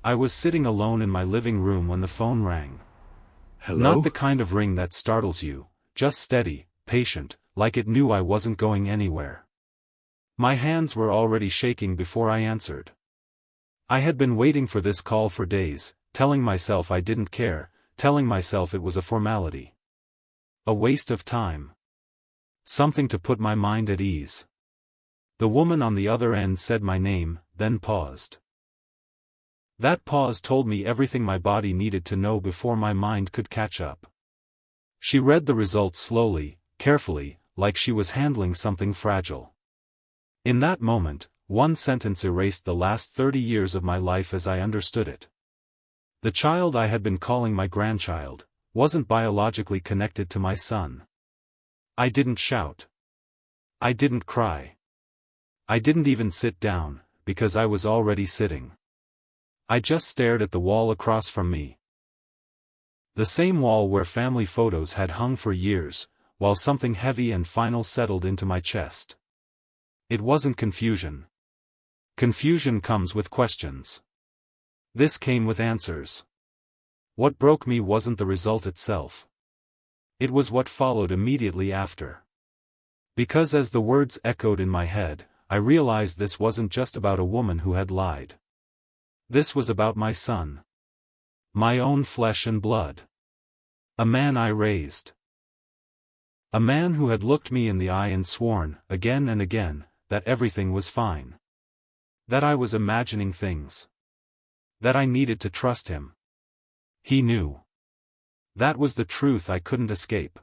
I was sitting alone in my living room when the phone rang. Hello? Not the kind of ring that startles you, just steady, patient, like it knew I wasn't going anywhere. My hands were already shaking before I answered. I had been waiting for this call for days, telling myself I didn't care, telling myself it was a formality. A waste of time. Something to put my mind at ease. The woman on the other end said my name, then paused. That pause told me everything my body needed to know before my mind could catch up. She read the results slowly, carefully, like she was handling something fragile. In that moment, one sentence erased the last 30 years of my life as I understood it. The child I had been calling my grandchild wasn't biologically connected to my son. I didn't shout. I didn't cry. I didn't even sit down, because I was already sitting. I just stared at the wall across from me. The same wall where family photos had hung for years, while something heavy and final settled into my chest. It wasn't confusion. Confusion comes with questions. This came with answers. What broke me wasn't the result itself. It was what followed immediately after. Because as the words echoed in my head, I realized this wasn't just about a woman who had lied. This was about my son. My own flesh and blood. A man I raised. A man who had looked me in the eye and sworn, again and again, that everything was fine. That I was imagining things. That I needed to trust him. He knew. That was the truth I couldn't escape.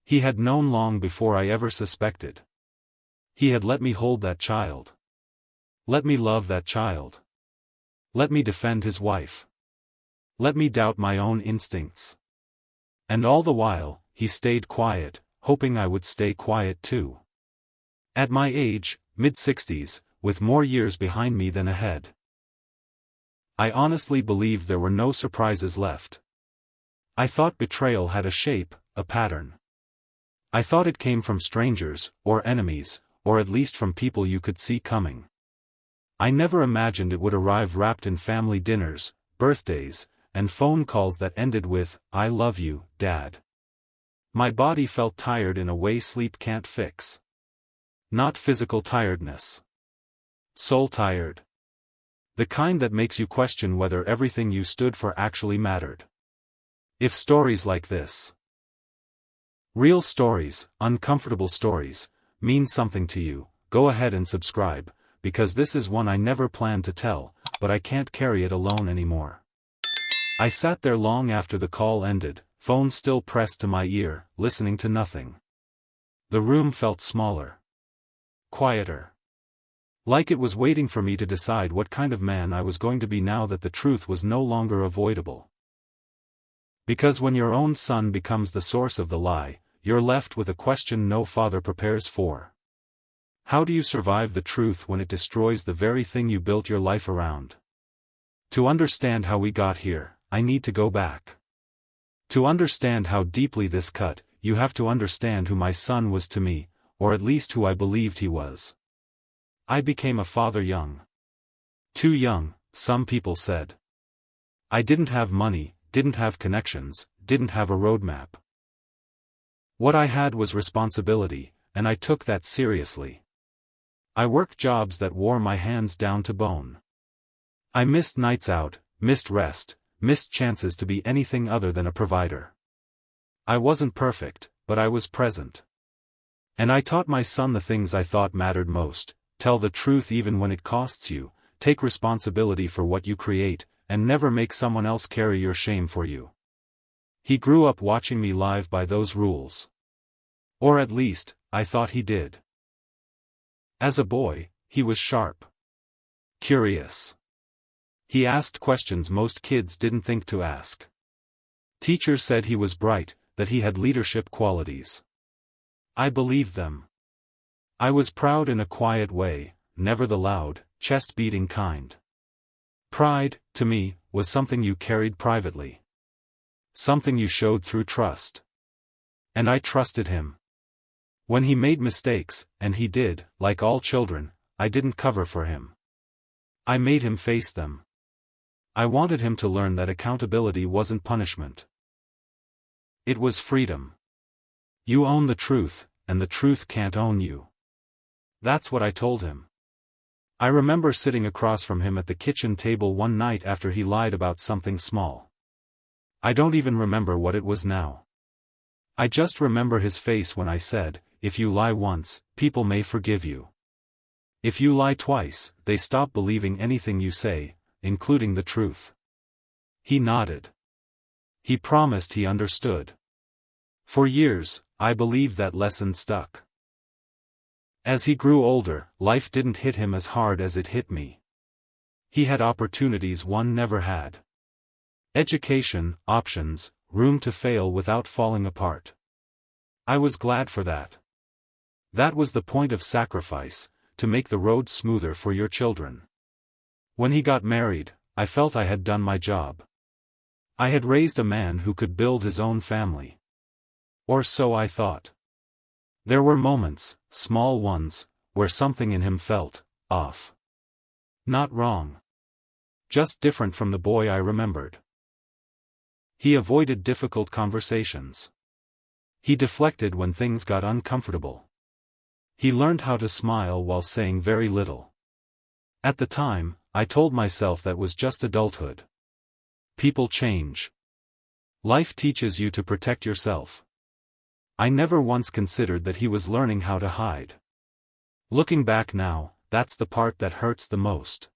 He had known long before I ever suspected. He had let me hold that child. Let me love that child. Let me defend his wife. Let me doubt my own instincts. And all the while, he stayed quiet, hoping I would stay quiet too. At my age, mid-60s, with more years behind me than ahead, I honestly believed there were no surprises left. I thought betrayal had a shape, a pattern. I thought it came from strangers, or enemies, or at least from people you could see coming. I never imagined it would arrive wrapped in family dinners, birthdays, and phone calls that ended with, "I love you, Dad." My body felt tired in a way sleep can't fix. Not physical tiredness. Soul tired. The kind that makes you question whether everything you stood for actually mattered. If stories like this, real stories, uncomfortable stories, mean something to you, go ahead and subscribe, because this is one I never planned to tell, but I can't carry it alone anymore. I sat there long after the call ended, phone still pressed to my ear, listening to nothing. The room felt smaller. Quieter. Like it was waiting for me to decide what kind of man I was going to be now that the truth was no longer avoidable. Because when your own son becomes the source of the lie, you're left with a question no father prepares for. How do you survive the truth when it destroys the very thing you built your life around? To understand how we got here, I need to go back. To understand how deeply this cut, you have to understand who my son was to me, or at least who I believed he was. I became a father young. Too young, some people said. I didn't have money, didn't have connections, didn't have a roadmap. What I had was responsibility, and I took that seriously. I worked jobs that wore my hands down to bone. I missed nights out, missed rest, missed chances to be anything other than a provider. I wasn't perfect, but I was present. And I taught my son the things I thought mattered most: tell the truth even when it costs you, take responsibility for what you create, and never make someone else carry your shame for you. He grew up watching me live by those rules. Or at least, I thought he did. As a boy, he was sharp. Curious. He asked questions most kids didn't think to ask. Teachers said he was bright, that he had leadership qualities. I believed them. I was proud in a quiet way, never the loud, chest-beating kind. Pride, to me, was something you carried privately. Something you showed through trust. And I trusted him. When he made mistakes, and he did, like all children, I didn't cover for him. I made him face them. I wanted him to learn that accountability wasn't punishment. It was freedom. You own the truth, and the truth can't own you. That's what I told him. I remember sitting across from him at the kitchen table one night after he lied about something small. I don't even remember what it was now. I just remember his face when I said, "If you lie once, people may forgive you. If you lie twice, they stop believing anything you say, including the truth." He nodded. He promised he understood. For years, I believed that lesson stuck. As he grew older, life didn't hit him as hard as it hit me. He had opportunities one never had. Education, options, room to fail without falling apart. I was glad for that. That was the point of sacrifice, to make the road smoother for your children. When he got married, I felt I had done my job. I had raised a man who could build his own family. Or so I thought. There were moments, small ones, where something in him felt off. Not wrong. Just different from the boy I remembered. He avoided difficult conversations. He deflected when things got uncomfortable. He learned how to smile while saying very little. At the time, I told myself that was just adulthood. People change. Life teaches you to protect yourself. I never once considered that he was learning how to hide. Looking back now, that's the part that hurts the most.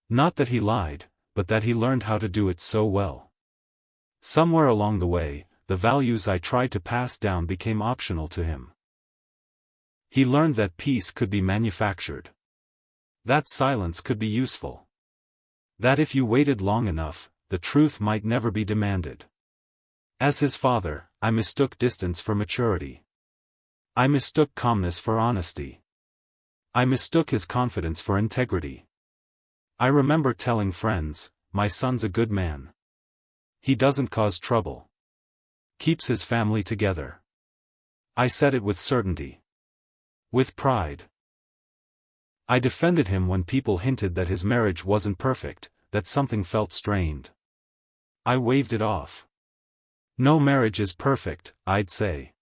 Not that he lied, but that he learned how to do it so well. Somewhere along the way, the values I tried to pass down became optional to him. He learned that peace could be manufactured. That silence could be useful. That if you waited long enough, the truth might never be demanded. As his father, I mistook distance for maturity. I mistook calmness for honesty. I mistook his confidence for integrity. I remember telling friends, "My son's a good man. He doesn't cause trouble. Keeps his family together." I said it with certainty. With pride. I defended him when people hinted that his marriage wasn't perfect, that something felt strained. I waved it off. No marriage is perfect, I'd say.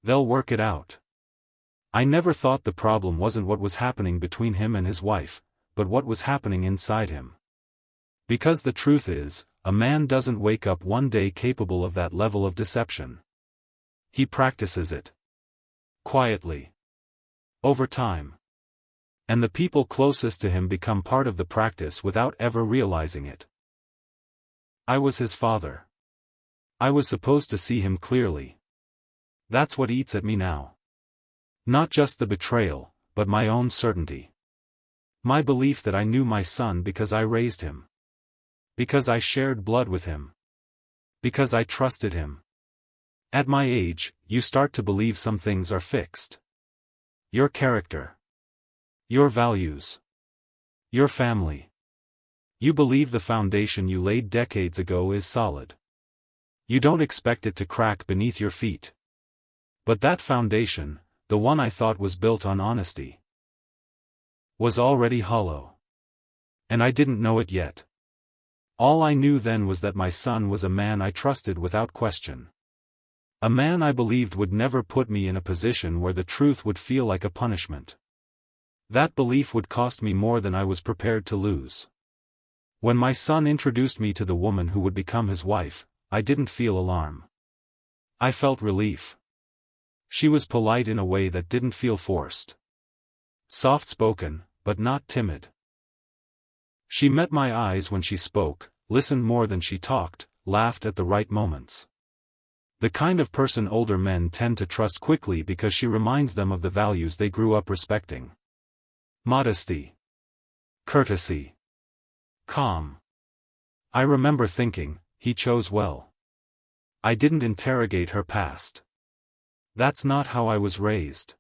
They'll work it out. I never thought the problem wasn't what was happening between him and his wife, but what was happening inside him. Because the truth is, a man doesn't wake up one day capable of that level of deception. He practices it. Quietly. Over time. And the people closest to him become part of the practice without ever realizing it. I was his father. I was supposed to see him clearly. That's what eats at me now. Not just the betrayal, but my own certainty. My belief that I knew my son because I raised him. Because I shared blood with him. Because I trusted him. At my age, you start to believe some things are fixed. Your character. Your values. Your family. You believe the foundation you laid decades ago is solid. You don't expect it to crack beneath your feet. But that foundation, the one I thought was built on honesty, was already hollow. And I didn't know it yet. All I knew then was that my son was a man I trusted without question. A man I believed would never put me in a position where the truth would feel like a punishment. That belief would cost me more than I was prepared to lose. When my son introduced me to the woman who would become his wife, I didn't feel alarm. I felt relief. She was polite in a way that didn't feel forced. Soft-spoken, but not timid. She met my eyes when she spoke, listened more than she talked, laughed at the right moments. The kind of person older men tend to trust quickly because she reminds them of the values they grew up respecting. Modesty. Courtesy. Calm. I remember thinking, he chose well. I didn't interrogate her past. That's not how I was raised.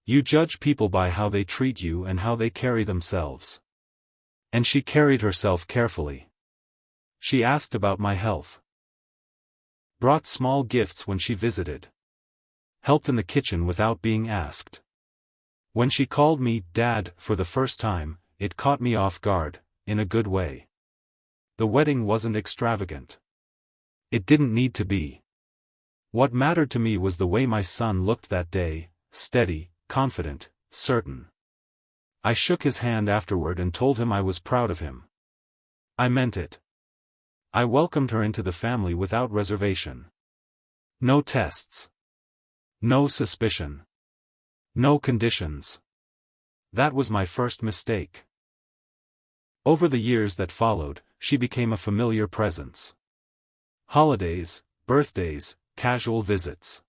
You judge people by how they treat you and how they carry themselves. And she carried herself carefully. She asked about my health. Brought small gifts when she visited. Helped in the kitchen without being asked. When she called me Dad for the first time, it caught me off guard, in a good way. The wedding wasn't extravagant. It didn't need to be. What mattered to me was the way my son looked that day, steady, confident, certain. I shook his hand afterward and told him I was proud of him. I meant it. I welcomed her into the family without reservation. No tests. No suspicion. No conditions. That was my first mistake. Over the years that followed, she became a familiar presence. Holidays, birthdays, casual visits.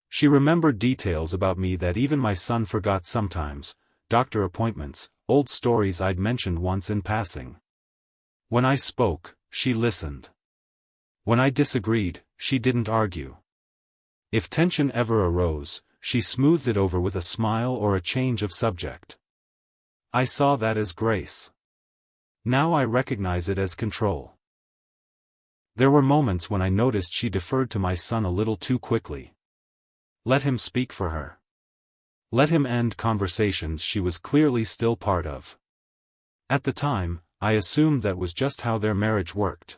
She remembered details about me that even my son forgot sometimes, doctor appointments, old stories I'd mentioned once in passing. When I spoke, she listened. When I disagreed, she didn't argue. If tension ever arose, she smoothed it over with a smile or a change of subject. I saw that as grace. Now I recognize it as control. There were moments when I noticed she deferred to my son a little too quickly. Let him speak for her. Let him end conversations she was clearly still part of. At the time, I assumed that was just how their marriage worked.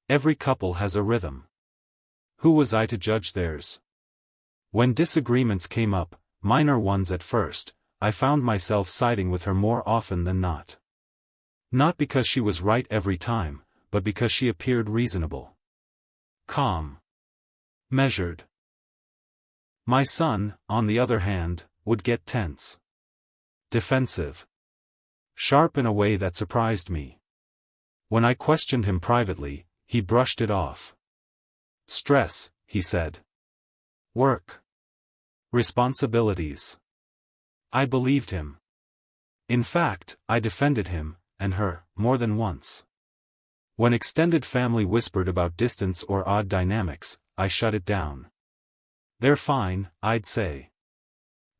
Every couple has a rhythm. Who was I to judge theirs? When disagreements came up, minor ones at first, I found myself siding with her more often than not. Not because she was right every time, but because she appeared reasonable. Calm. Measured. My son, on the other hand, would get tense. Defensive. Sharp in a way that surprised me. When I questioned him privately, he brushed it off. Stress, he said. Work. Responsibilities. I believed him. In fact, I defended him, and her, more than once. When extended family whispered about distance or odd dynamics, I shut it down. They're fine, I'd say.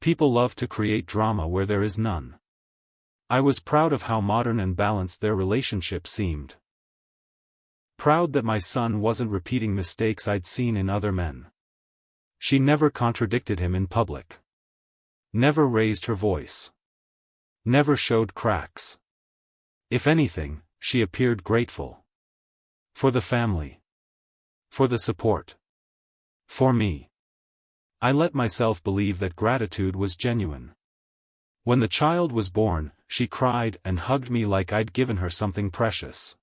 People love to create drama where there is none. I was proud of how modern and balanced their relationship seemed. Proud that my son wasn't repeating mistakes I'd seen in other men. She never contradicted him in public. Never raised her voice. Never showed cracks. If anything, she appeared grateful. For the family. For the support. For me. I let myself believe that gratitude was genuine. When the child was born, she cried and hugged me like I'd given her something precious.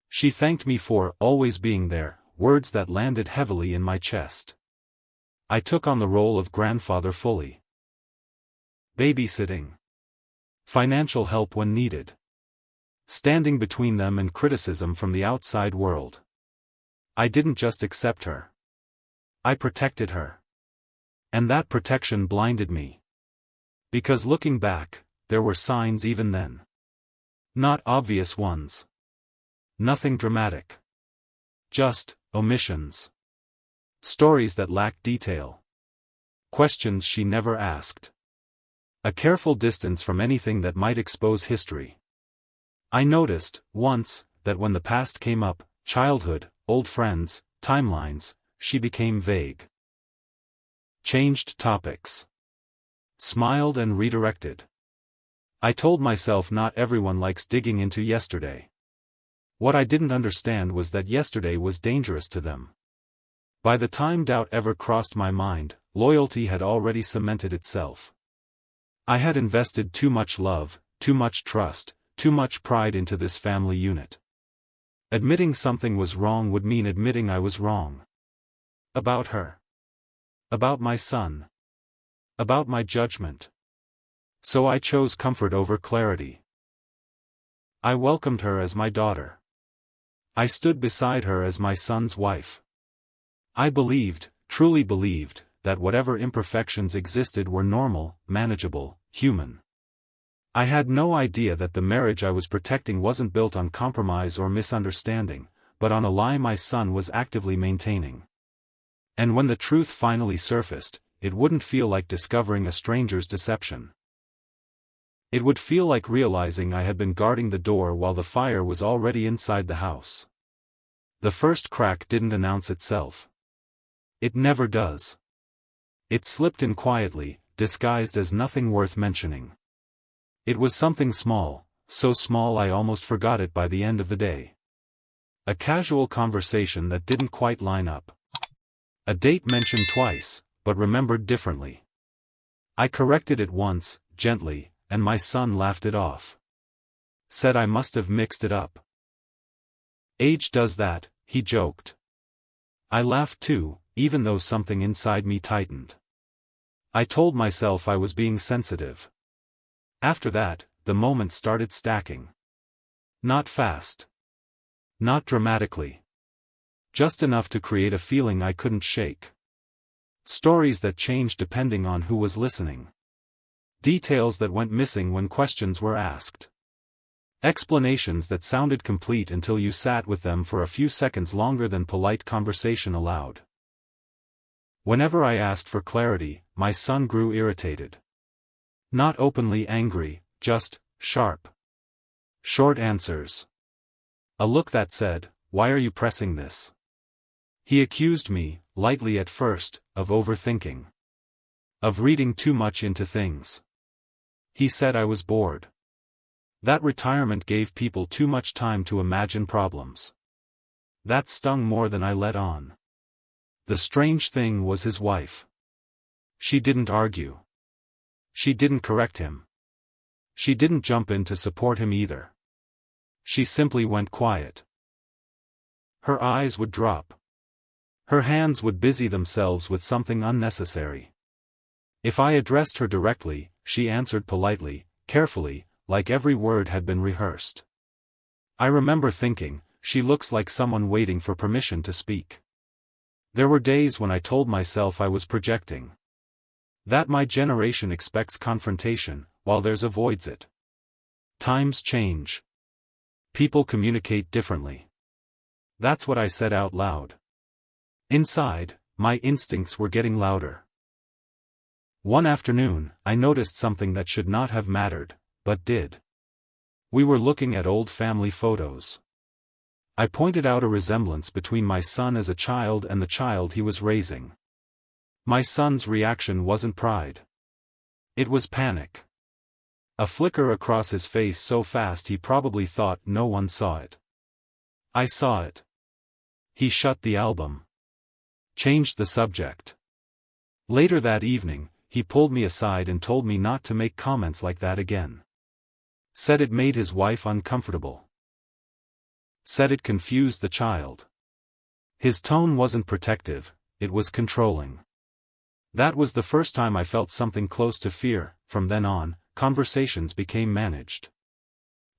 She thanked me for always being there, words that landed heavily in my chest. I took on the role of grandfather fully. Babysitting. Financial help when needed. Standing between them and criticism from the outside world. I didn't just accept her. I protected her. And that protection blinded me. Because looking back, there were signs even then. Not obvious ones. Nothing dramatic. Just omissions. Stories that lacked detail. Questions she never asked. A careful distance from anything that might expose history. I noticed, once, that when the past came up, childhood, old friends, timelines, she became vague. Changed topics. Smiled and redirected. I told myself not everyone likes digging into yesterday. What I didn't understand was that yesterday was dangerous to them. By the time doubt ever crossed my mind, loyalty had already cemented itself. I had invested too much love, too much trust, too much pride into this family unit. Admitting something was wrong would mean admitting I was wrong. About her. About my son. About my judgment. So I chose comfort over clarity. I welcomed her as my daughter. I stood beside her as my son's wife. I believed, truly believed, that whatever imperfections existed were normal, manageable, human. I had no idea that the marriage I was protecting wasn't built on compromise or misunderstanding, but on a lie my son was actively maintaining. And when the truth finally surfaced, it wouldn't feel like discovering a stranger's deception. It would feel like realizing I had been guarding the door while the fire was already inside the house. The first crack didn't announce itself. It never does. It slipped in quietly, disguised as nothing worth mentioning. It was something small, so small I almost forgot it by the end of the day. A casual conversation that didn't quite line up. A date mentioned twice, but remembered differently. I corrected it once, gently, and my son laughed it off. Said I must have mixed it up. Age does that, he joked. I laughed too, even though something inside me tightened. I told myself I was being sensitive. After that, the moments started stacking. Not fast. Not dramatically. Just enough to create a feeling I couldn't shake. Stories that changed depending on who was listening. Details that went missing when questions were asked. Explanations that sounded complete until you sat with them for a few seconds longer than polite conversation allowed. Whenever I asked for clarity, my son grew irritated. Not openly angry, just sharp. Short answers. A look that said, "Why are you pressing this?" He accused me, lightly at first, of overthinking. Of reading too much into things. He said I was bored. That retirement gave people too much time to imagine problems. That stung more than I let on. The strange thing was his wife. She didn't argue. She didn't correct him. She didn't jump in to support him either. She simply went quiet. Her eyes would drop. Her hands would busy themselves with something unnecessary. If I addressed her directly, she answered politely, carefully, like every word had been rehearsed. I remember thinking, she looks like someone waiting for permission to speak. There were days when I told myself I was projecting. That my generation expects confrontation, while theirs avoids it. Times change. People communicate differently. That's what I said out loud. Inside, my instincts were getting louder. One afternoon, I noticed something that should not have mattered, but did. We were looking at old family photos. I pointed out a resemblance between my son as a child and the child he was raising. My son's reaction wasn't pride. It was panic. A flicker across his face so fast he probably thought no one saw it. I saw it. He shut the album. Changed the subject. Later that evening, he pulled me aside and told me not to make comments like that again. Said it made his wife uncomfortable. Said it confused the child. His tone wasn't protective, it was controlling. That was the first time I felt something close to fear. From then on, conversations became managed.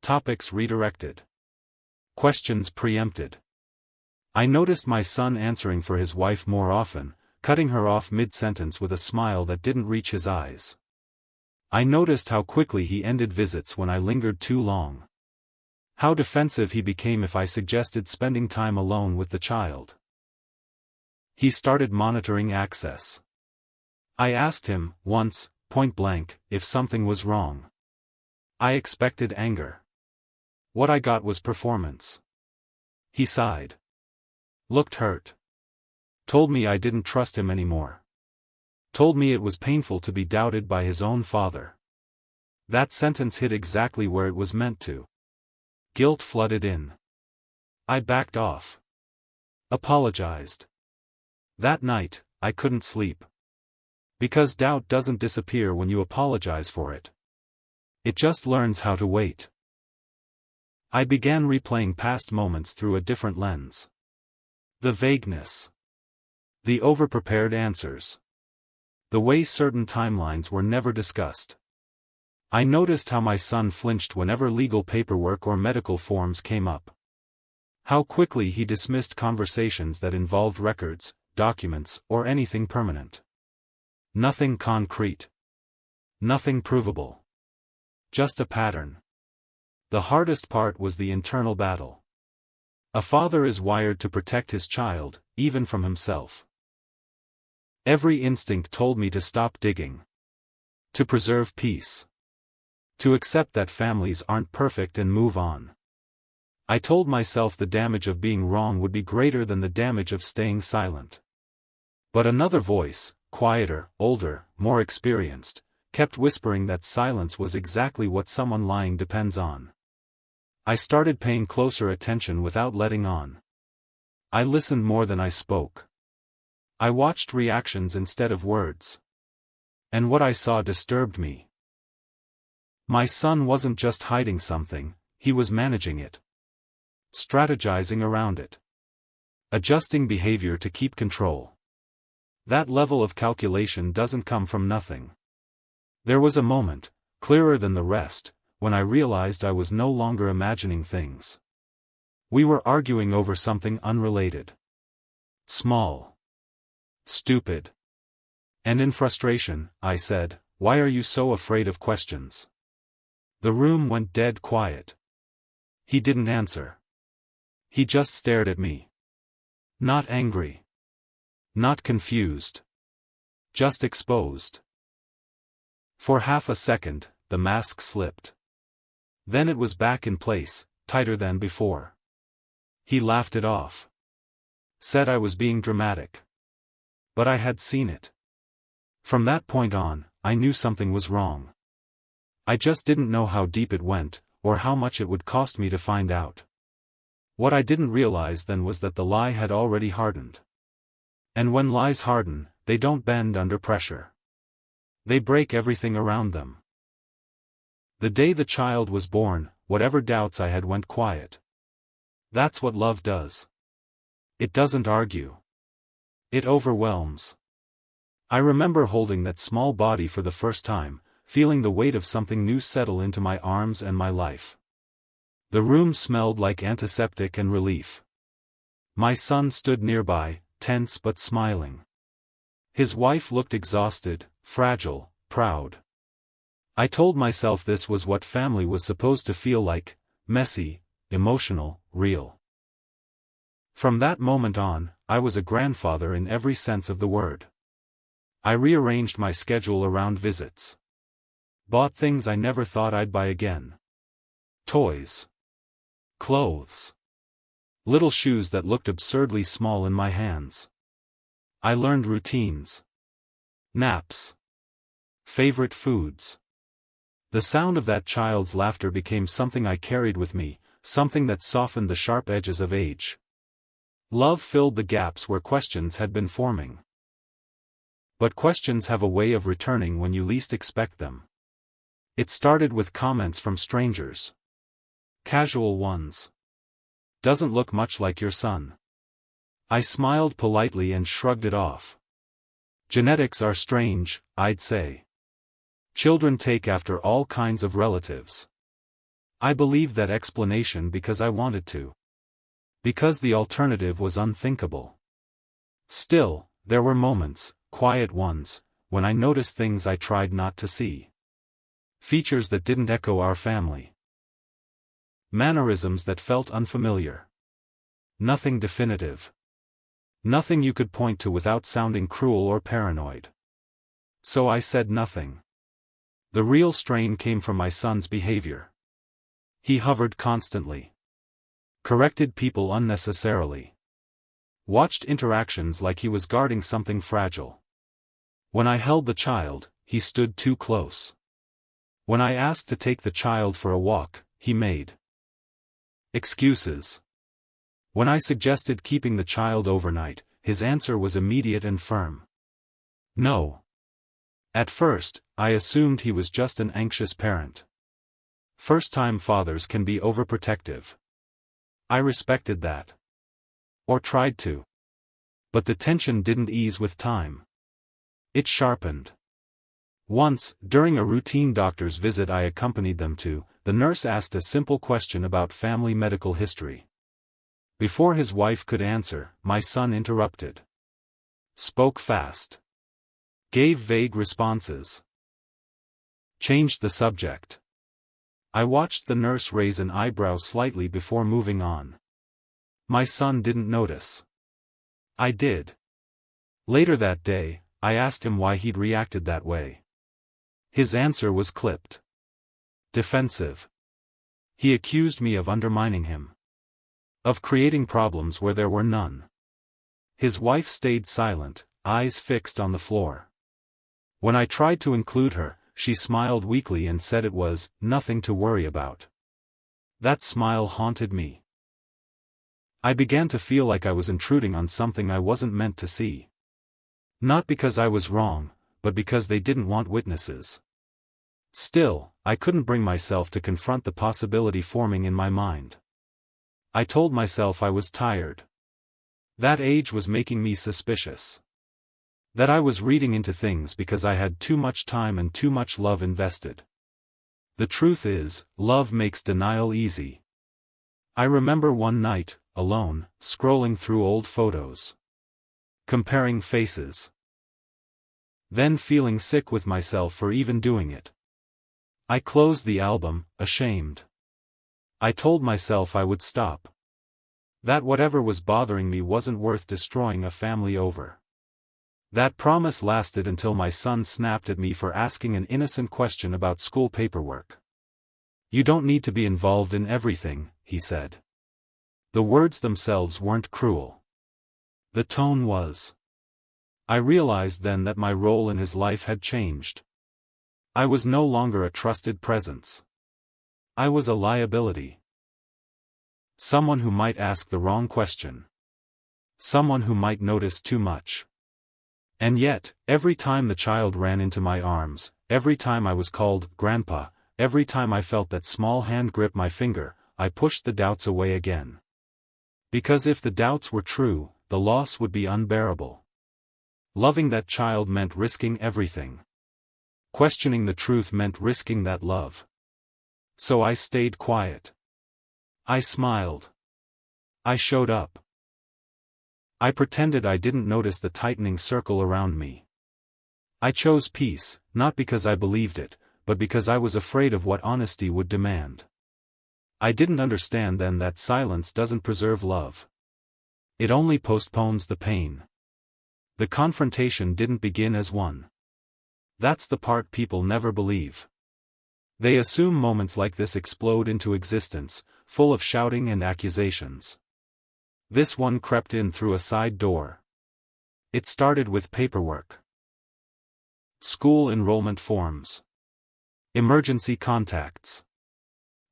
Topics redirected. Questions preempted. I noticed my son answering for his wife more often, cutting her off mid-sentence with a smile that didn't reach his eyes. I noticed how quickly he ended visits when I lingered too long. How defensive he became if I suggested spending time alone with the child. He started monitoring access. I asked him, once, point blank, if something was wrong. I expected anger. What I got was performance. He sighed. Looked hurt. Told me I didn't trust him anymore. Told me it was painful to be doubted by his own father. That sentence hit exactly where it was meant to. Guilt flooded in. I backed off. Apologized. That night, I couldn't sleep. Because doubt doesn't disappear when you apologize for it. It just learns how to wait. I began replaying past moments through a different lens. The vagueness. The overprepared answers. The way certain timelines were never discussed. I noticed how my son flinched whenever legal paperwork or medical forms came up. How quickly he dismissed conversations that involved records, documents, or anything permanent. Nothing concrete. Nothing provable. Just a pattern. The hardest part was the internal battle. A father is wired to protect his child, even from himself. Every instinct told me to stop digging. To preserve peace. To accept that families aren't perfect and move on. I told myself the damage of being wrong would be greater than the damage of staying silent. But another voice, quieter, older, more experienced, kept whispering that silence was exactly what someone lying depends on. I started paying closer attention without letting on. I listened more than I spoke. I watched reactions instead of words. And what I saw disturbed me. My son wasn't just hiding something, he was managing it. Strategizing around it. Adjusting behavior to keep control. That level of calculation doesn't come from nothing. There was a moment, clearer than the rest, when I realized I was no longer imagining things. We were arguing over something unrelated. Small. Stupid. And in frustration, I said, "Why are you so afraid of questions?" The room went dead quiet. He didn't answer. He just stared at me. Not angry. Not confused. Just exposed. For half a second, the mask slipped. Then it was back in place, tighter than before. He laughed it off. Said I was being dramatic. But I had seen it. From that point on, I knew something was wrong. I just didn't know how deep it went, or how much it would cost me to find out. What I didn't realize then was that the lie had already hardened. And when lies harden, they don't bend under pressure. They break everything around them. The day the child was born, whatever doubts I had went quiet. That's what love does. It doesn't argue. It overwhelms. I remember holding that small body for the first time, feeling the weight of something new settle into my arms and my life. The room smelled like antiseptic and relief. My son stood nearby, tense but smiling. His wife looked exhausted, fragile, proud. I told myself this was what family was supposed to feel like, messy, emotional, real. From that moment on, I was a grandfather in every sense of the word. I rearranged my schedule around visits. Bought things I never thought I'd buy again. Toys. Clothes. Little shoes that looked absurdly small in my hands. I learned routines. Naps. Favorite foods. The sound of that child's laughter became something I carried with me, something that softened the sharp edges of age. Love filled the gaps where questions had been forming. But questions have a way of returning when you least expect them. It started with comments from strangers. Casual ones. "Doesn't look much like your son." I smiled politely and shrugged it off. "Genetics are strange," I'd say. "Children take after all kinds of relatives." I believed that explanation because I wanted to. Because the alternative was unthinkable. Still, there were moments, quiet ones, when I noticed things I tried not to see. Features that didn't echo our family. Mannerisms that felt unfamiliar. Nothing definitive. Nothing you could point to without sounding cruel or paranoid. So I said nothing. The real strain came from my son's behavior. He hovered constantly. Corrected people unnecessarily. Watched interactions like he was guarding something fragile. When I held the child, he stood too close. When I asked to take the child for a walk, he made excuses. When I suggested keeping the child overnight, his answer was immediate and firm. No. At first, I assumed he was just an anxious parent. First-time fathers can be overprotective. I respected that. Or tried to. But the tension didn't ease with time. It sharpened. Once, during a routine doctor's visit I accompanied them to, the nurse asked a simple question about family medical history. Before his wife could answer, my son interrupted. Spoke fast. Gave vague responses. Changed the subject. I watched the nurse raise an eyebrow slightly before moving on. My son didn't notice. I did. Later that day, I asked him why he'd reacted that way. His answer was clipped. Defensive. He accused me of undermining him. Of creating problems where there were none. His wife stayed silent, eyes fixed on the floor. When I tried to include her, she smiled weakly and said it was nothing to worry about. That smile haunted me. I began to feel like I was intruding on something I wasn't meant to see. Not because I was wrong, but because they didn't want witnesses. Still, I couldn't bring myself to confront the possibility forming in my mind. I told myself I was tired. That age was making me suspicious. That I was reading into things because I had too much time and too much love invested. The truth is, love makes denial easy. I remember one night, alone, scrolling through old photos. Comparing faces. Then feeling sick with myself for even doing it. I closed the album, ashamed. I told myself I would stop. That whatever was bothering me wasn't worth destroying a family over. That promise lasted until my son snapped at me for asking an innocent question about school paperwork. "You don't need to be involved in everything," he said. The words themselves weren't cruel. The tone was. I realized then that my role in his life had changed. I was no longer a trusted presence. I was a liability. Someone who might ask the wrong question. Someone who might notice too much. And yet, every time the child ran into my arms, every time I was called Grandpa, every time I felt that small hand grip my finger, I pushed the doubts away again. Because if the doubts were true, the loss would be unbearable. Loving that child meant risking everything. Questioning the truth meant risking that love. So I stayed quiet. I smiled. I showed up. I pretended I didn't notice the tightening circle around me. I chose peace, not because I believed it, but because I was afraid of what honesty would demand. I didn't understand then that silence doesn't preserve love. It only postpones the pain. The confrontation didn't begin as one. That's the part people never believe. They assume moments like this explode into existence, full of shouting and accusations. This one crept in through a side door. It started with paperwork. School enrollment forms. Emergency contacts.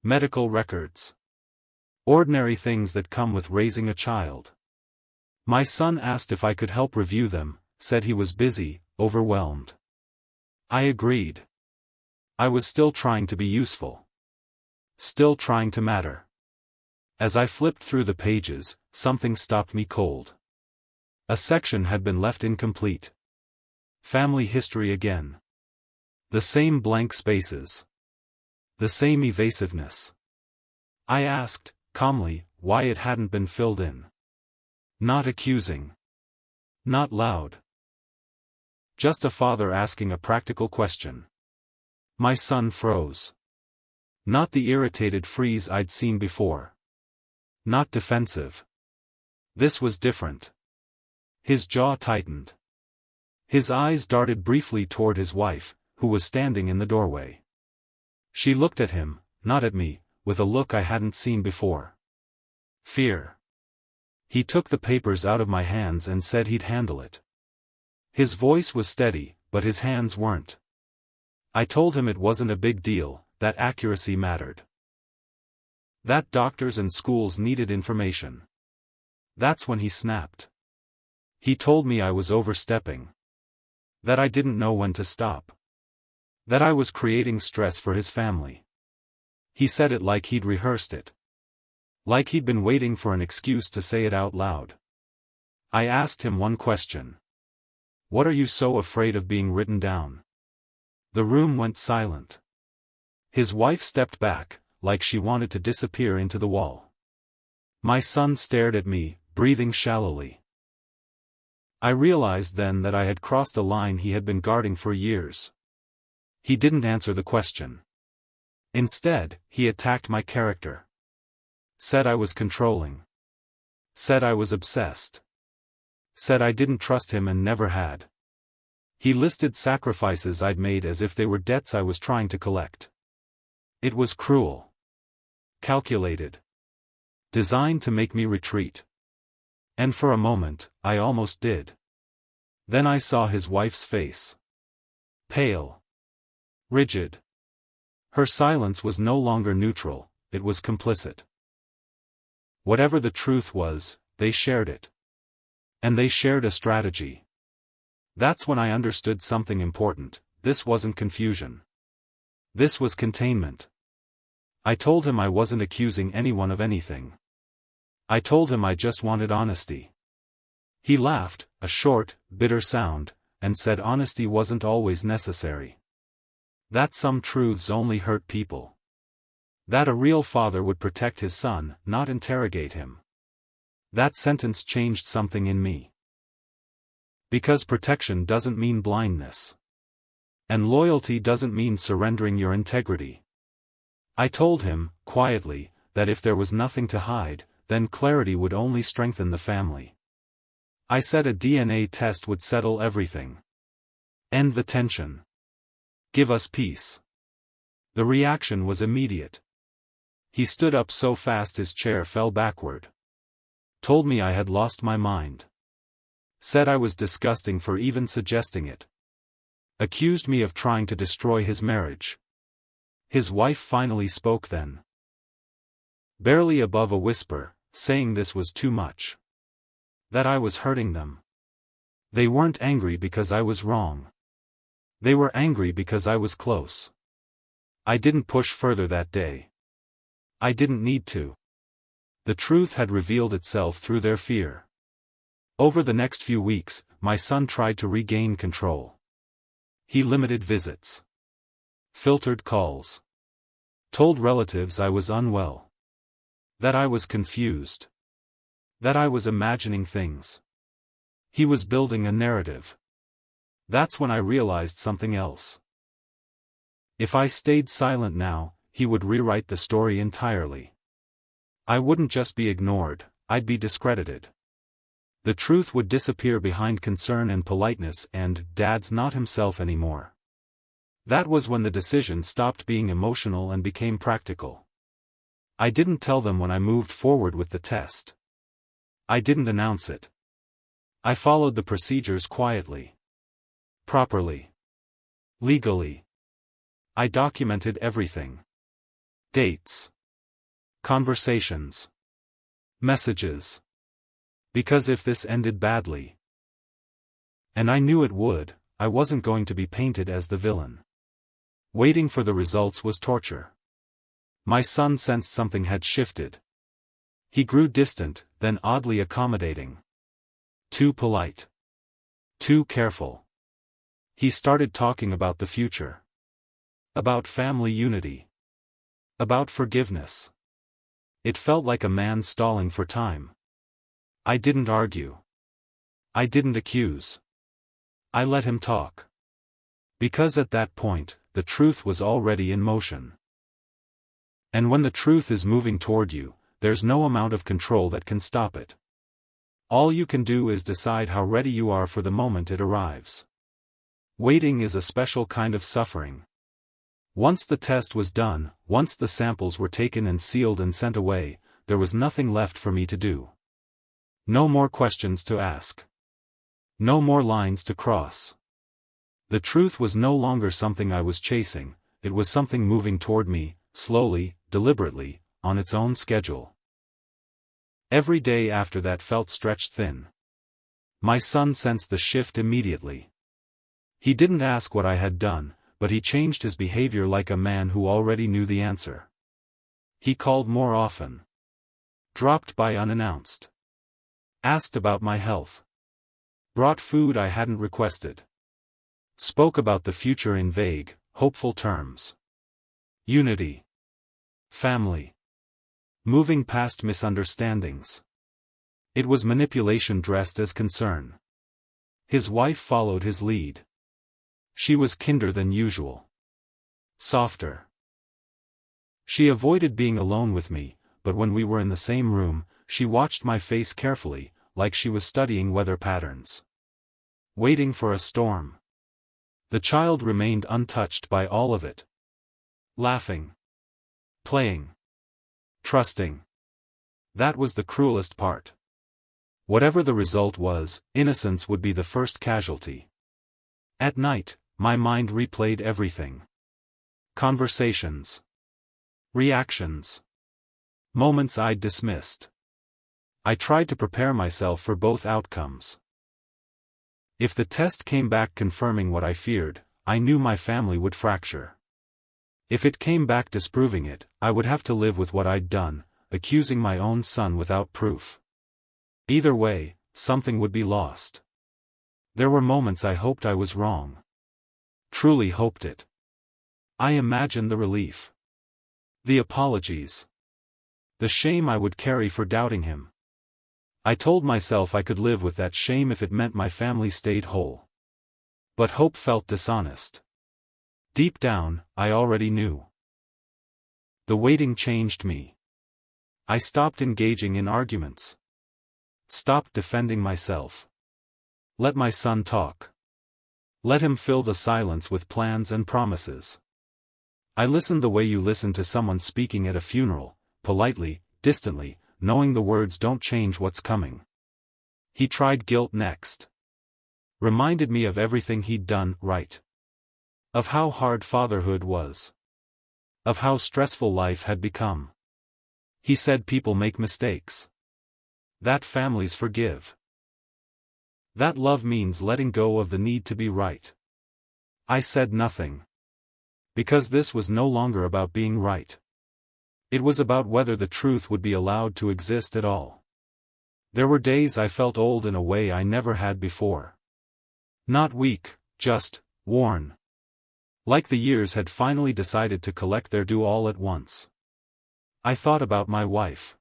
Medical records. Ordinary things that come with raising a child. My son asked if I could help review them, said he was busy, overwhelmed. I agreed. I was still trying to be useful. Still trying to matter. As I flipped through the pages, something stopped me cold. A section had been left incomplete. Family history again. The same blank spaces. The same evasiveness. I asked, calmly, why it hadn't been filled in. Not accusing. Not loud. Just a father asking a practical question. My son froze. Not the irritated freeze I'd seen before. Not defensive. This was different. His jaw tightened. His eyes darted briefly toward his wife, who was standing in the doorway. She looked at him, not at me, with a look I hadn't seen before. Fear. He took the papers out of my hands and said he'd handle it. His voice was steady, but his hands weren't. I told him it wasn't a big deal, that accuracy mattered. That doctors and schools needed information. That's when he snapped. He told me I was overstepping. That I didn't know when to stop. That I was creating stress for his family. He said it like he'd rehearsed it. Like he'd been waiting for an excuse to say it out loud. I asked him one question. What are you so afraid of being written down? The room went silent. His wife stepped back, like she wanted to disappear into the wall. My son stared at me, breathing shallowly. I realized then that I had crossed a line he had been guarding for years. He didn't answer the question. Instead, he attacked my character. Said I was controlling. Said I was obsessed. Said I didn't trust him and never had. He listed sacrifices I'd made as if they were debts I was trying to collect. It was cruel. Calculated. Designed to make me retreat. And for a moment, I almost did. Then I saw his wife's face. Pale. Rigid. Her silence was no longer neutral, it was complicit. Whatever the truth was, they shared it. And they shared a strategy. That's when I understood something important. This wasn't confusion. This was containment. I told him I wasn't accusing anyone of anything. I told him I just wanted honesty. He laughed, a short, bitter sound, and said honesty wasn't always necessary. That some truths only hurt people. That a real father would protect his son, not interrogate him. That sentence changed something in me. Because protection doesn't mean blindness. And loyalty doesn't mean surrendering your integrity. I told him, quietly, that if there was nothing to hide, then clarity would only strengthen the family. I said a DNA test would settle everything. End the tension. Give us peace. The reaction was immediate. He stood up so fast his chair fell backward. Told me I had lost my mind. Said I was disgusting for even suggesting it. Accused me of trying to destroy his marriage. His wife finally spoke then. Barely above a whisper, saying this was too much. That I was hurting them. They weren't angry because I was wrong. They were angry because I was close. I didn't push further that day. I didn't need to. The truth had revealed itself through their fear. Over the next few weeks, my son tried to regain control. He limited visits. Filtered calls. Told relatives I was unwell. That I was confused. That I was imagining things. He was building a narrative. That's when I realized something else. If I stayed silent now, he would rewrite the story entirely. I wouldn't just be ignored, I'd be discredited. The truth would disappear behind concern and politeness, and Dad's not himself anymore. That was when the decision stopped being emotional and became practical. I didn't tell them when I moved forward with the test. I didn't announce it. I followed the procedures quietly. Properly. Legally. I documented everything. Dates. Conversations. Messages. Because if this ended badly, and I knew it would, I wasn't going to be painted as the villain. Waiting for the results was torture. My son sensed something had shifted. He grew distant, then oddly accommodating. Too polite. Too careful. He started talking about the future. About family unity. About forgiveness. It felt like a man stalling for time. I didn't argue. I didn't accuse. I let him talk. Because at that point, the truth was already in motion. And when the truth is moving toward you, there's no amount of control that can stop it. All you can do is decide how ready you are for the moment it arrives. Waiting is a special kind of suffering. Once the test was done, once the samples were taken and sealed and sent away, there was nothing left for me to do. No more questions to ask. No more lines to cross. The truth was no longer something I was chasing, it was something moving toward me, slowly, deliberately, on its own schedule. Every day after that felt stretched thin. My son sensed the shift immediately. He didn't ask what I had done, but he changed his behavior like a man who already knew the answer. He called more often. Dropped by unannounced. Asked about my health. Brought food I hadn't requested. Spoke about the future in vague, hopeful terms. Unity. Family. Moving past misunderstandings. It was manipulation dressed as concern. His wife followed his lead. She was kinder than usual. Softer. She avoided being alone with me, but when we were in the same room, she watched my face carefully, like she was studying weather patterns. Waiting for a storm. The child remained untouched by all of it. Laughing. Playing. Trusting. That was the cruelest part. Whatever the result was, innocence would be the first casualty. At night, my mind replayed everything. Conversations. Reactions. Moments I dismissed. I tried to prepare myself for both outcomes. If the test came back confirming what I feared, I knew my family would fracture. If it came back disproving it, I would have to live with what I'd done, accusing my own son without proof. Either way, something would be lost. There were moments I hoped I was wrong. Truly hoped it. I imagined the relief. The apologies. The shame I would carry for doubting him. I told myself I could live with that shame if it meant my family stayed whole. But hope felt dishonest. Deep down, I already knew. The waiting changed me. I stopped engaging in arguments. Stopped defending myself. Let my son talk. Let him fill the silence with plans and promises. I listened the way you listen to someone speaking at a funeral, politely, distantly, knowing the words don't change what's coming. He tried guilt next. Reminded me of everything he'd done right. Of how hard fatherhood was. Of how stressful life had become. He said people make mistakes. That families forgive. That love means letting go of the need to be right. I said nothing. Because this was no longer about being right. It was about whether the truth would be allowed to exist at all. There were days I felt old in a way I never had before. Not weak, just worn. Like the years had finally decided to collect their due all at once. I thought about my wife.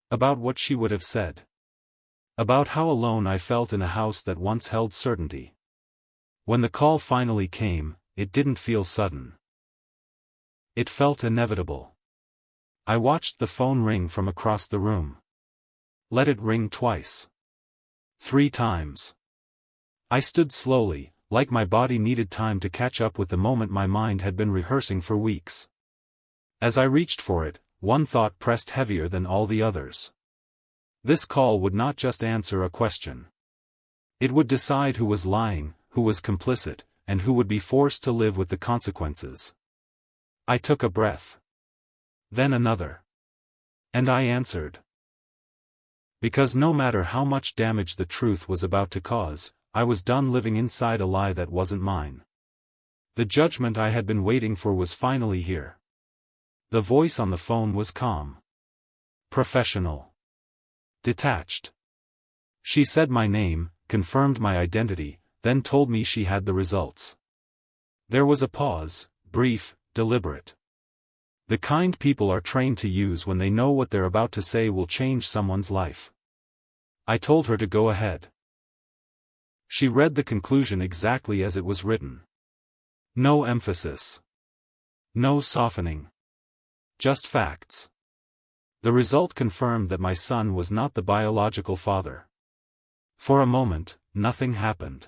About what she would have said. About how alone I felt in a house that once held certainty. When the call finally came, it didn't feel sudden. It felt inevitable. I watched the phone ring from across the room. Let it ring twice. 3 times. I stood slowly, like my body needed time to catch up with the moment my mind had been rehearsing for weeks. As I reached for it, one thought pressed heavier than all the others. This call would not just answer a question. It would decide who was lying, who was complicit, and who would be forced to live with the consequences. I took a breath. Then another. And I answered. Because no matter how much damage the truth was about to cause, I was done living inside a lie that wasn't mine. The judgment I had been waiting for was finally here. The voice on the phone was calm. Professional. Detached. She said my name, confirmed my identity, then told me she had the results. There was a pause, brief, deliberate. The kind people are trained to use when they know what they're about to say will change someone's life. I told her to go ahead. She read the conclusion exactly as it was written. No emphasis. No softening. Just facts. The result confirmed that my son was not the biological father. For a moment, nothing happened.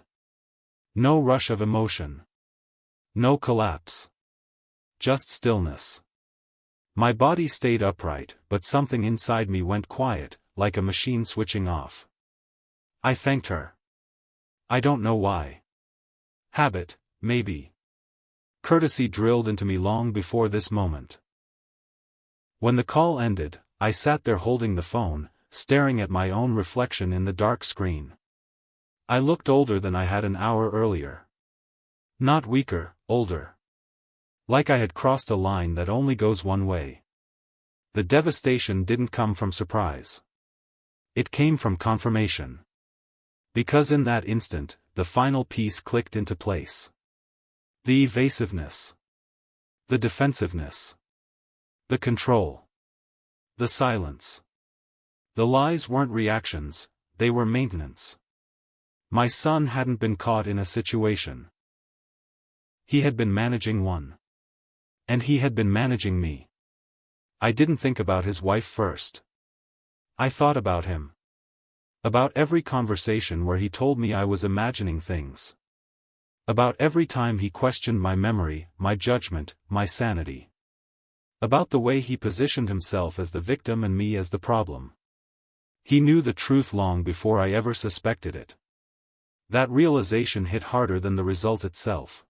No rush of emotion. No collapse. Just stillness. My body stayed upright, but something inside me went quiet, like a machine switching off. I thanked her. I don't know why. Habit, maybe. Courtesy drilled into me long before this moment. When the call ended, I sat there holding the phone, staring at my own reflection in the dark screen. I looked older than I had an hour earlier. Not weaker, older. Like I had crossed a line that only goes one way. The devastation didn't come from surprise. It came from confirmation. Because in that instant, the final piece clicked into place. The evasiveness. The defensiveness. The control. The silence. The lies weren't reactions, they were maintenance. My son hadn't been caught in a situation. He had been managing one. And he had been managing me. I didn't think about his wife first. I thought about him. About every conversation where he told me I was imagining things. About every time he questioned my memory, my judgment, my sanity. About the way he positioned himself as the victim and me as the problem. He knew the truth long before I ever suspected it. That realization hit harder than the result itself.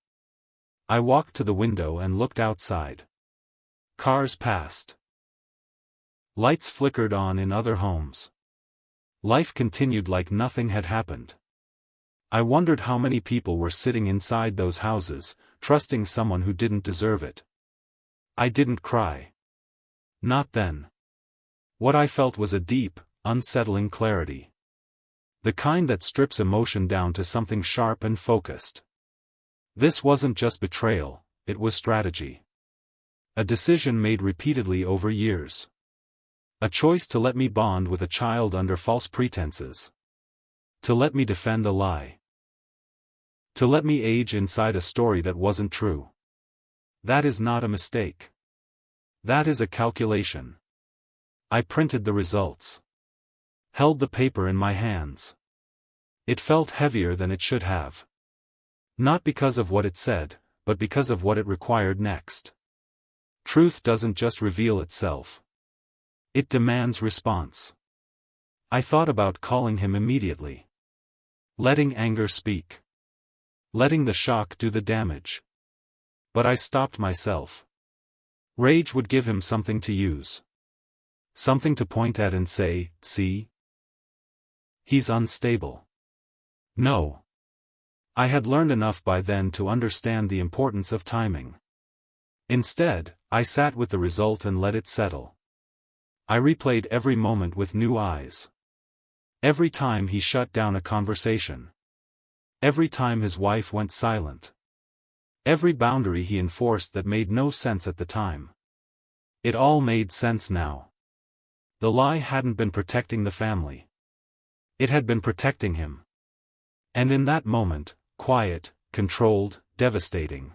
I walked to the window and looked outside. Cars passed. Lights flickered on in other homes. Life continued like nothing had happened. I wondered how many people were sitting inside those houses, trusting someone who didn't deserve it. I didn't cry. Not then. What I felt was a deep, unsettling clarity. The kind that strips emotion down to something sharp and focused. This wasn't just betrayal, it was strategy. A decision made repeatedly over years. A choice to let me bond with a child under false pretenses. To let me defend a lie. To let me age inside a story that wasn't true. That is not a mistake. That is a calculation. I printed the results. Held the paper in my hands. It felt heavier than it should have. Not because of what it said, but because of what it required next. Truth doesn't just reveal itself. It demands response. I thought about calling him immediately. Letting anger speak. Letting the shock do the damage. But I stopped myself. Rage would give him something to use. Something to point at and say, "See? He's unstable." No. I had learned enough by then to understand the importance of timing. Instead, I sat with the result and let it settle. I replayed every moment with new eyes. Every time he shut down a conversation. Every time his wife went silent. Every boundary he enforced that made no sense at the time. It all made sense now. The lie hadn't been protecting the family. It had been protecting him. And in that moment, quiet, controlled, devastating,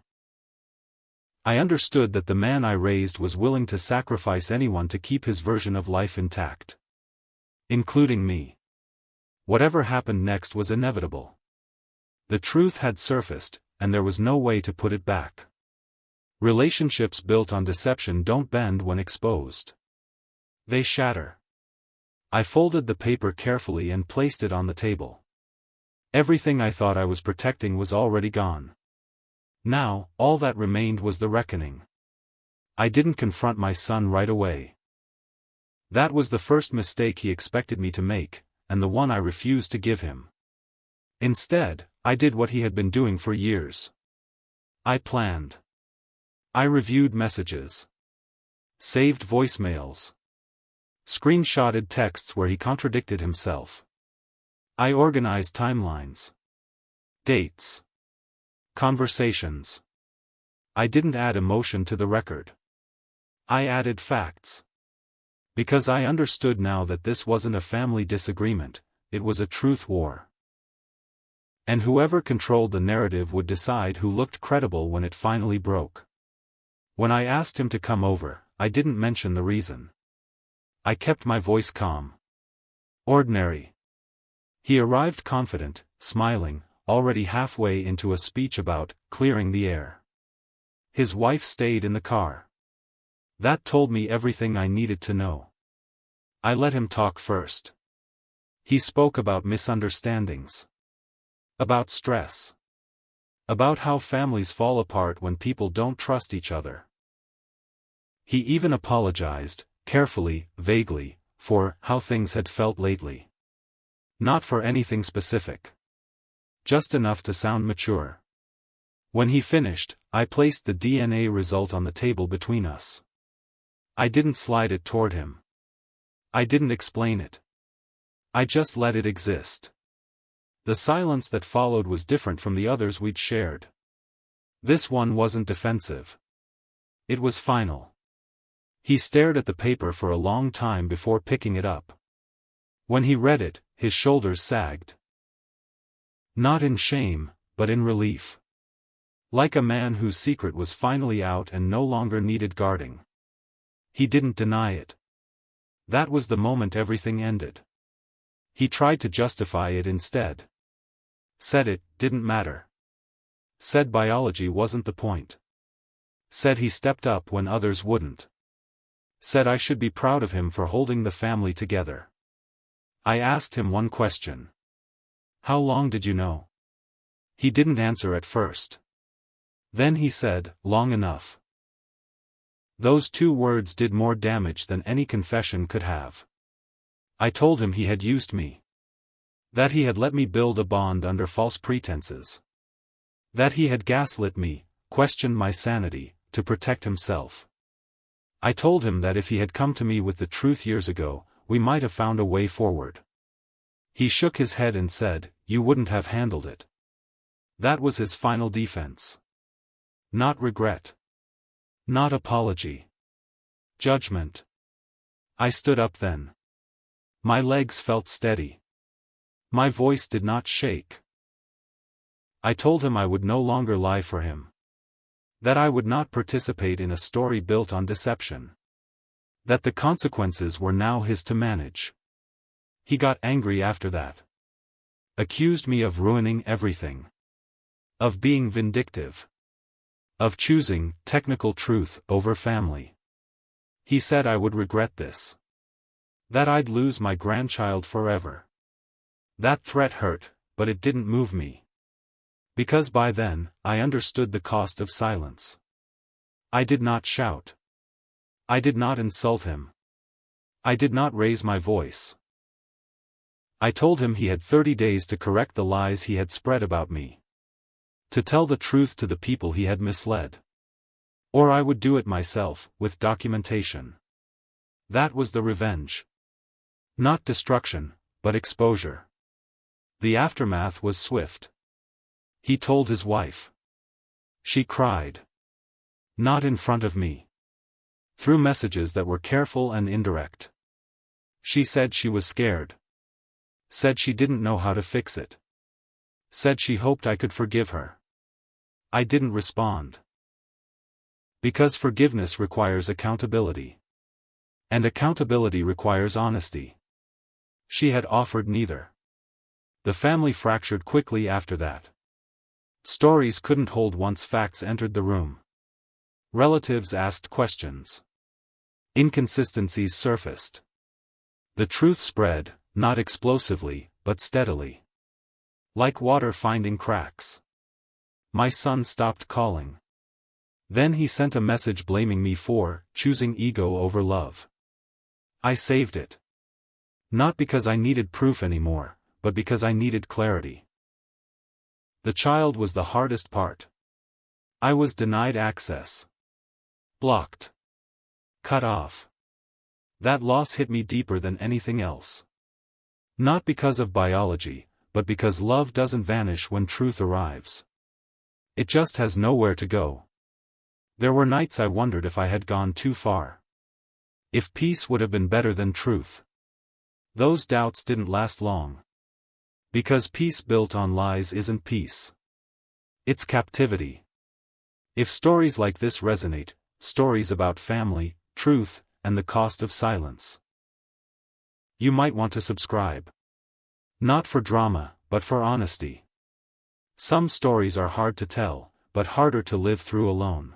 I understood that the man I raised was willing to sacrifice anyone to keep his version of life intact. Including me. Whatever happened next was inevitable. The truth had surfaced, and there was no way to put it back. Relationships built on deception don't bend when exposed. They shatter. I folded the paper carefully and placed it on the table. Everything I thought I was protecting was already gone. Now, all that remained was the reckoning. I didn't confront my son right away. That was the first mistake he expected me to make, and the one I refused to give him. Instead, I did what he had been doing for years. I planned. I reviewed messages. Saved voicemails. Screenshotted texts where he contradicted himself. I organized timelines. Dates. Conversations. I didn't add emotion to the record. I added facts. Because I understood now that this wasn't a family disagreement, it was a truth war. And whoever controlled the narrative would decide who looked credible when it finally broke. When I asked him to come over, I didn't mention the reason. I kept my voice calm. Ordinary. He arrived confident, smiling, already halfway into a speech about clearing the air. His wife stayed in the car. That told me everything I needed to know. I let him talk first. He spoke about misunderstandings. About stress. About how families fall apart when people don't trust each other. He even apologized, carefully, vaguely, for how things had felt lately. Not for anything specific. Just enough to sound mature. When he finished, I placed the DNA result on the table between us. I didn't slide it toward him. I didn't explain it. I just let it exist. The silence that followed was different from the others we'd shared. This one wasn't defensive. It was final. He stared at the paper for a long time before picking it up. When he read it, his shoulders sagged. Not in shame, but in relief. Like a man whose secret was finally out and no longer needed guarding. He didn't deny it. That was the moment everything ended. He tried to justify it instead. Said it didn't matter. Said biology wasn't the point. Said he stepped up when others wouldn't. Said I should be proud of him for holding the family together. I asked him one question. How long did you know? He didn't answer at first. Then he said, long enough. Those 2 words did more damage than any confession could have. I told him he had used me. That he had let me build a bond under false pretenses. That he had gaslit me, questioned my sanity, to protect himself. I told him that if he had come to me with the truth years ago, we might have found a way forward. He shook his head and said, "You wouldn't have handled it." That was his final defense. Not regret. Not apology. Judgment. I stood up then. My legs felt steady. My voice did not shake. I told him I would no longer lie for him. That I would not participate in a story built on deception. That the consequences were now his to manage. He got angry after that. Accused me of ruining everything. Of being vindictive. Of choosing technical truth over family. He said I would regret this. That I'd lose my grandchild forever. That threat hurt, but it didn't move me. Because by then, I understood the cost of silence. I did not shout. I did not insult him. I did not raise my voice. I told him he had 30 days to correct the lies he had spread about me. To tell the truth to the people he had misled. Or I would do it myself, with documentation. That was the revenge. Not destruction, but exposure. The aftermath was swift. He told his wife. She cried. Not in front of me. Through messages that were careful and indirect. She said she was scared. Said she didn't know how to fix it. Said she hoped I could forgive her. I didn't respond. Because forgiveness requires accountability. And accountability requires honesty. She had offered neither. The family fractured quickly after that. Stories couldn't hold once facts entered the room. Relatives asked questions. Inconsistencies surfaced. The truth spread, not explosively, but steadily. Like water finding cracks. My son stopped calling. Then he sent a message blaming me for choosing ego over love. I saved it. Not because I needed proof anymore, but because I needed clarity. The child was the hardest part. I was denied access. Blocked. Cut off. That loss hit me deeper than anything else. Not because of biology, but because love doesn't vanish when truth arrives. It just has nowhere to go. There were nights I wondered if I had gone too far. If peace would have been better than truth. Those doubts didn't last long. Because peace built on lies isn't peace. It's captivity. If stories like this resonate, stories about family, truth, and the cost of silence, you might want to subscribe. Not for drama, but for honesty. Some stories are hard to tell, but harder to live through alone.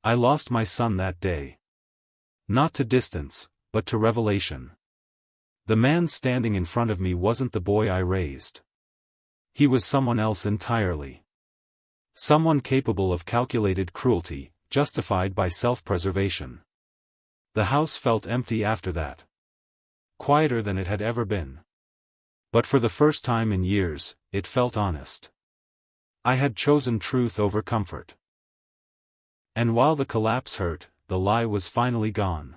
I lost my son that day. Not to distance, but to revelation. The man standing in front of me wasn't the boy I raised. He was someone else entirely. Someone capable of calculated cruelty, justified by self-preservation. The house felt empty after that. Quieter than it had ever been. But for the first time in years, it felt honest. I had chosen truth over comfort. And while the collapse hurt, the lie was finally gone.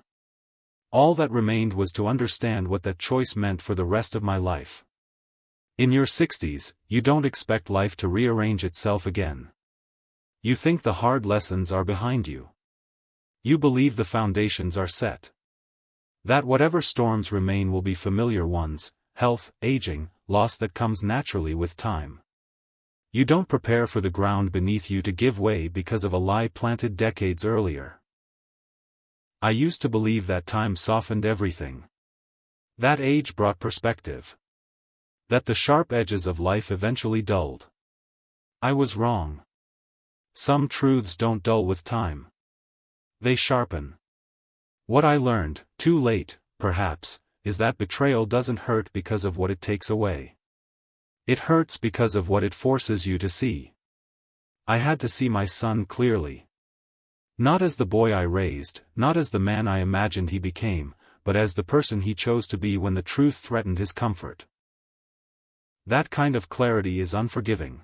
All that remained was to understand what that choice meant for the rest of my life. In your 60s, you don't expect life to rearrange itself again. You think the hard lessons are behind you. You believe the foundations are set. That whatever storms remain will be familiar ones, health, aging, loss that comes naturally with time. You don't prepare for the ground beneath you to give way because of a lie planted decades earlier. I used to believe that time softened everything. That age brought perspective. That the sharp edges of life eventually dulled. I was wrong. Some truths don't dull with time. They sharpen. What I learned, too late, perhaps, is that betrayal doesn't hurt because of what it takes away. It hurts because of what it forces you to see. I had to see my son clearly. Not as the boy I raised, not as the man I imagined he became, but as the person he chose to be when the truth threatened his comfort. That kind of clarity is unforgiving.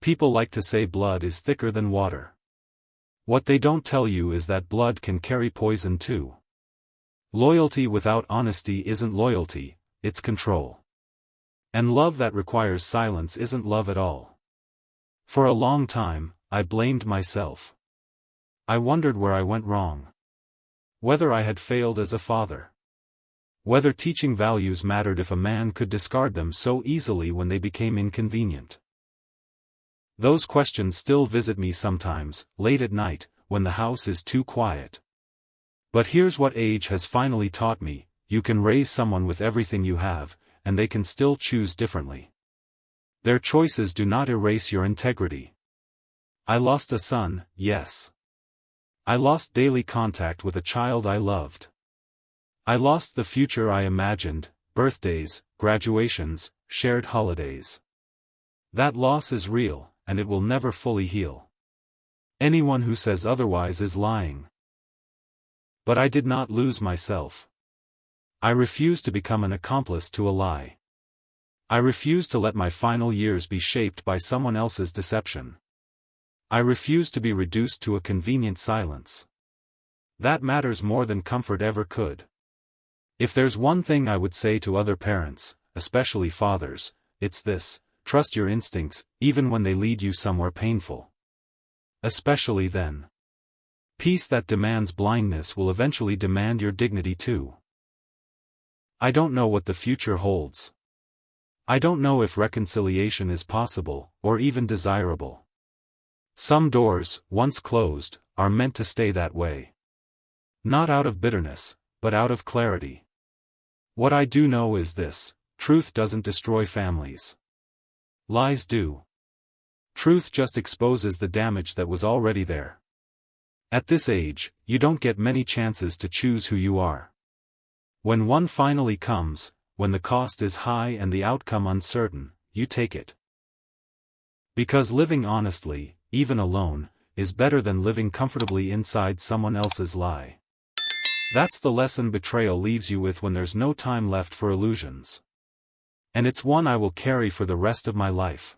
People like to say blood is thicker than water. What they don't tell you is that blood can carry poison too. Loyalty without honesty isn't loyalty, it's control. And love that requires silence isn't love at all. For a long time, I blamed myself. I wondered where I went wrong. Whether I had failed as a father. Whether teaching values mattered if a man could discard them so easily when they became inconvenient. Those questions still visit me sometimes, late at night, when the house is too quiet. But here's what age has finally taught me: you can raise someone with everything you have, and they can still choose differently. Their choices do not erase your integrity. I lost a son, yes. I lost daily contact with a child I loved. I lost the future I imagined, birthdays, graduations, shared holidays. That loss is real, and it will never fully heal. Anyone who says otherwise is lying. But I did not lose myself. I refused to become an accomplice to a lie. I refused to let my final years be shaped by someone else's deception. I refused to be reduced to a convenient silence. That matters more than comfort ever could. If there's one thing I would say to other parents, especially fathers, it's this: trust your instincts, even when they lead you somewhere painful. Especially then. Peace that demands blindness will eventually demand your dignity too. I don't know what the future holds. I don't know if reconciliation is possible, or even desirable. Some doors, once closed, are meant to stay that way. Not out of bitterness, but out of clarity. What I do know is this: truth doesn't destroy families. Lies do. Truth just exposes the damage that was already there. At this age, you don't get many chances to choose who you are. When one finally comes, when the cost is high and the outcome uncertain, you take it. Because living honestly, even alone, is better than living comfortably inside someone else's lie. That's the lesson betrayal leaves you with when there's no time left for illusions. And it's one I will carry for the rest of my life.